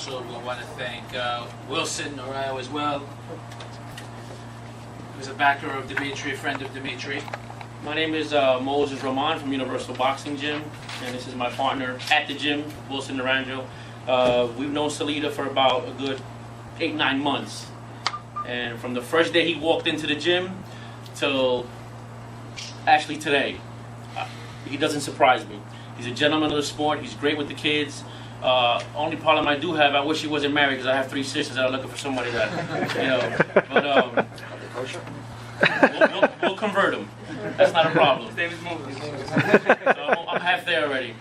also want to thank Wilson Arroyo as well, who's a backer of Dmitry, a friend of Dmitry. My name is Moses Roman from Universal Boxing Gym, and this is my partner at the gym, Wilson Naranjo. We've known Salita for about a good 8-9 months. And from the first day he walked into the gym till actually today, he doesn't surprise me. He's a gentleman of the sport. He's great with the kids. Only problem I do have, I wish he wasn't married because I have 3 sisters that are looking for somebody that, you know. But we'll convert him. That's not a problem. So I'm half there already.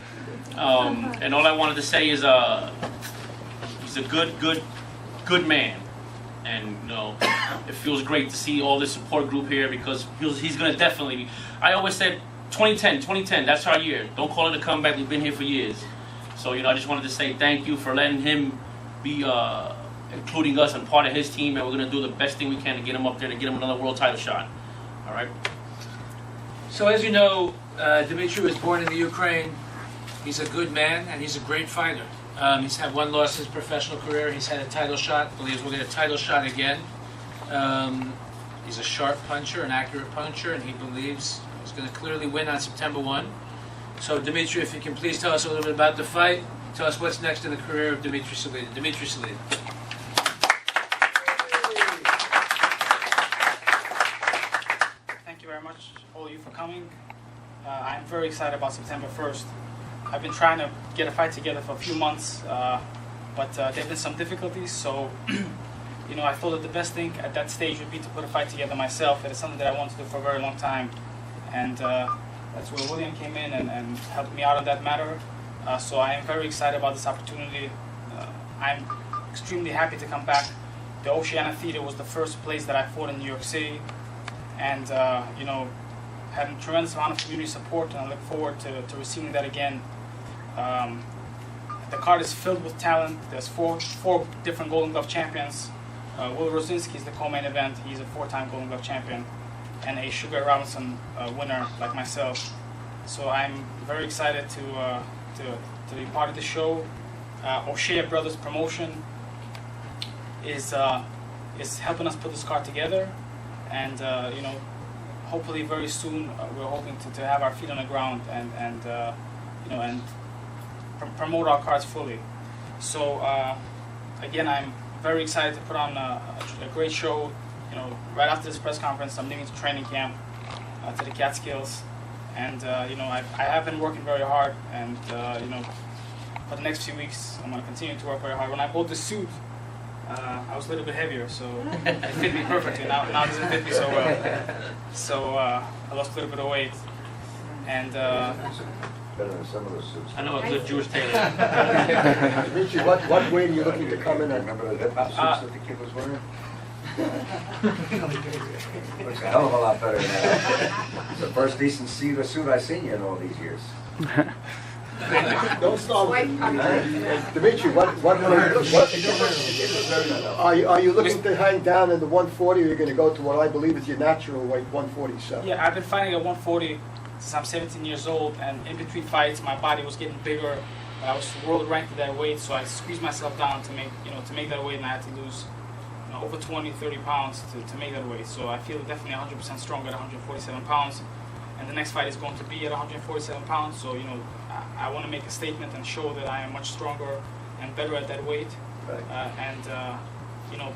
And all I wanted to say is he's a good man. And you know, it feels great to see all this support group here because he's going to definitely. I always said 2010, that's our year. Don't call it a comeback. We've been here for years. So you know, I just wanted to say thank you for letting him be including us and part of his team, and we're going to do the best thing we can to get him up there to get him another world title shot. All right. So as you know, Dmitry was born in the Ukraine. He's a good man and he's a great fighter. He's had 1 loss in his professional career. He's had a title shot. Believes we'll get a title shot again. He's a sharp puncher, an accurate puncher, and he believes he's going to clearly win on September 1. So Dmitry, if you can please tell us a little bit about the fight. Tell us what's next in the career of Dmitry Salita. Dmitry Salita. Thank you very much, all of you, for coming. I'm very excited about September 1st. I've been trying to get a fight together for a few months, but there have been some difficulties, so you know, I thought that the best thing at that stage would be to put a fight together myself. It is something that I wanted to do for a very long time, and that's where William came in and helped me out on that matter. So I am very excited about this opportunity. I'm extremely happy to come back. The Oceana Theater was the first place that I fought in New York City, and you know, had a tremendous amount of community support, and I look forward to receiving that again. The card is filled with talent. There's four different Golden Glove champions. Will Rosinsky is the co-main event. He's a 4-time Golden Glove champion and a Sugar Robinson winner like myself. So I'm very excited to be part of the show. O'Shea Brothers Promotion is helping us put this card together, and you know, hopefully very soon we're hoping to have our feet on the ground and you know, and promote our cards fully. So again, I'm very excited to put on a great show. You know, right after this press conference, I'm leaving to training camp to the Catskills, and you know, I have been working very hard, and you know, for the next few weeks, I'm going to continue to work very hard. When I bought the suit, I was a little bit heavier, so it fit me perfectly. Now it doesn't fit me so well. So I lost a little bit of weight, and better than some of those suits. I know a good Jewish tailor. Dmitry, what weight are you looking to come in at? Remember the hip-hop suits that the kid was wearing? Looks a hell of a lot better than that. It's the first decent suit I've seen you in all these years. Don't start with Dmitry, are you looking to hang down in the 140, or are you going to go to what I believe is your natural weight, 147? yeah, I've been fighting at 140 since I'm 17 years old, and in between fights, my body was getting bigger. I was world ranked at that weight, so I squeezed myself down to make that weight, and I had to lose over 20-30 pounds to make that weight. So I feel definitely 100% stronger at 147 pounds. And the next fight is going to be at 147 pounds, so you know, I want to make a statement and show that I am much stronger and better at that weight. Right. You know,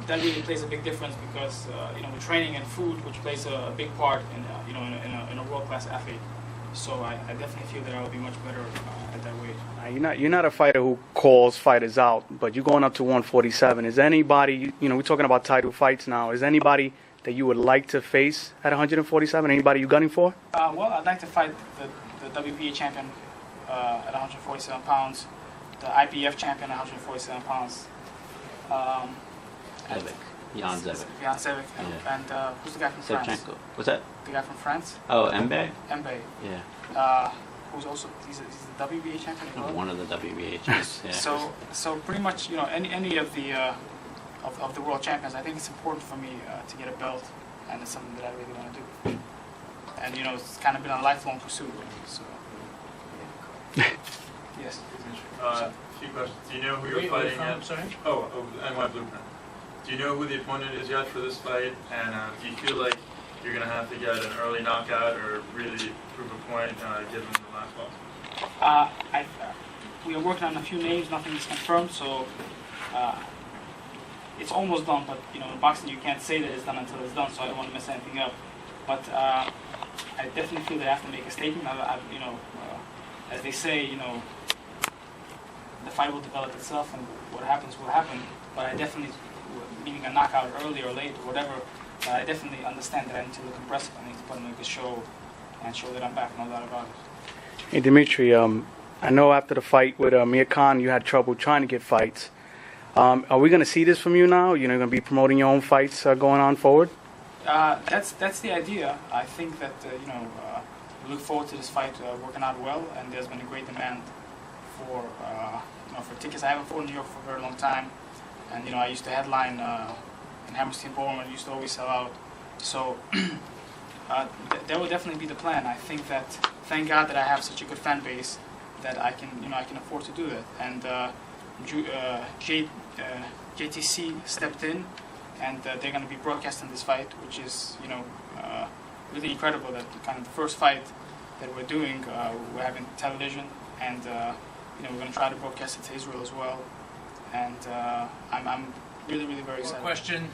that really plays a big difference because you know, the training and food, which plays a big part in you know, in a world-class athlete. So I definitely feel that I will be much better at that weight. You're not a fighter who calls fighters out, but you're going up to 147. Is anybody, you know, we're talking about title fights now. Is anybody that you would like to face at 147? Anybody you gunning for? Well, I'd like to fight the WBA champion at 147 pounds, the IBF champion at 147 pounds. Jan Zevic. Jan Zevic. Yeah. And who's the guy from France? What's that? The guy from France? Oh, Mbaye? Mbaye. Yeah. Who's also, he's the WBA champion as well? One of the WBA champions, yeah. So pretty much, you know, any of the of the world champions, I think it's important for me to get a belt, and it's something that I really want to do. And you know, it's kind of been a lifelong pursuit. So. Yeah. Yes. A few questions. Do you know who you're Where are you fighting from? at? I'm sorry? Oh, NY Blueprint. Do you know who the opponent is yet for this fight? And do you feel like you're going to have to get an early knockout or really prove a point given the last loss? We are working on a few names. Nothing is confirmed, so it's almost done. But you know, in boxing, you can't say that it's done until it's done. So I don't want to mess anything up. But I definitely feel that I have to make a statement. You know, as they say, you know, the fight will develop itself, and what happens will happen. But I definitely, meaning a knockout early or late or whatever, I definitely understand that I need to look impressive. I need to put on a good show and show that I'm back, no doubt about it. Hey, Dmitry, I know after the fight with Amir Khan, you had trouble trying to get fights. Are we going to see this from you now? You're going to be promoting your own fights going on forward? That's the idea. I think that you know, we look forward to this fight working out well, and there's been a great demand for you know, for tickets. I haven't fought in New York for a very long time, and you know, I used to headline in Hammerstein Ballroom, and used to always sell out. So that will definitely be the plan. I think that, thank God that I have such a good fan base that I can, you know, I can afford to do that. And JTC stepped in, and they're going to be broadcasting this fight, which is, you know, really incredible. That kind of the first fight that we're doing, we're having television, and you know, we're going to try to broadcast it to Israel as well. And I'm really very excited. Question.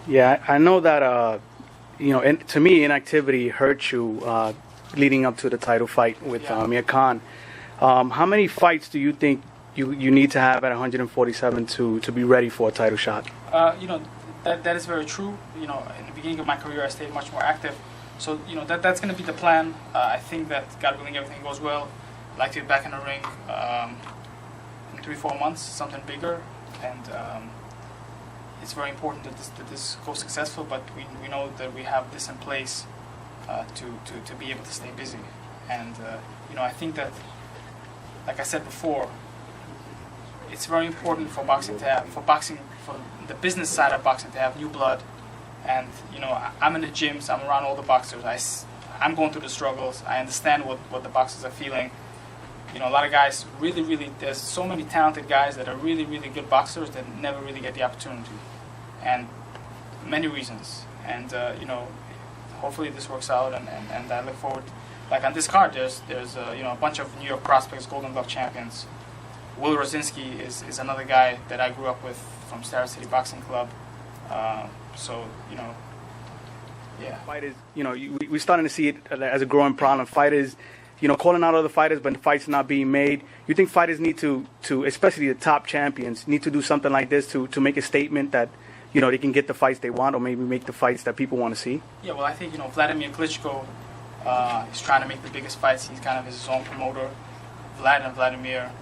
Yeah, I know that, you know, to me, inactivity hurt you leading up to the title fight with Amir Khan. How many fights do you think you need to have at 147 to be ready for a title shot? You know, that is very true. You know, in the beginning of my career, I stayed much more active. So, you know, that's going to be the plan. I think that, God willing, everything goes well. I'd like to be back in the ring in 3-4 months, something bigger. And it's very important that this goes successful, but we know that we have this in place to be able to stay busy. And, you know, I think that, like I said before, it's very important for boxing to have, for the business side of boxing to have new blood. And, you know, I'm in the gyms, I'm around all the boxers, I'm going through the struggles, I understand what the boxers are feeling. You know, a lot of guys really, there's so many talented guys that are really good boxers that never really get the opportunity. And many reasons. And, you know, hopefully this works out, and I look forward. Like on this card, there's you know, a bunch of New York prospects, Golden Glove champions. Will Rosinsky is another guy that I grew up with from Star City Boxing Club. So, you know, yeah. Fighters, you know, we're starting to see it as a growing problem. Fighters, you know, calling out other fighters, but the fights not being made. You think fighters need to especially the top champions, need to do something like this to make a statement that, you know, they can get the fights they want, or maybe make the fights that people want to see? Yeah, well, I think, you know, Vladimir Klitschko is trying to make the biggest fights. He's kind of his own promoter. Vlad and Vladimir.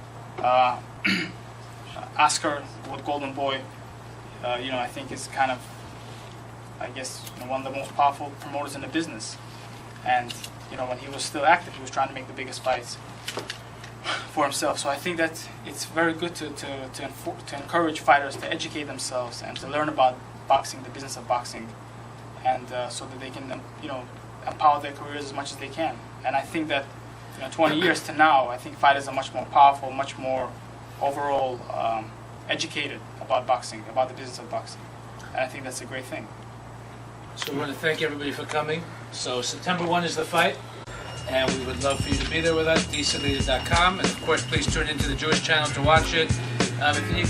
Oscar with Golden Boy, you know, I think is kind of, I guess, you know, one of the most powerful promoters in the business. And, you know, when he was still active, he was trying to make the biggest fights for himself. So I think that it's very good to encourage fighters to educate themselves and to learn about boxing, the business of boxing, and so that they can, you know, empower their careers as much as they can. And I think that, you know, 20 years to now, I think fighters are much more powerful, much more overall educated about boxing, about the business of boxing. And I think that's a great thing. So we want to thank everybody for coming. So September 1 is the fight, and we would love for you to be there with us, dsalita.com. And of course, please tune into the Jewish channel to watch it. If you need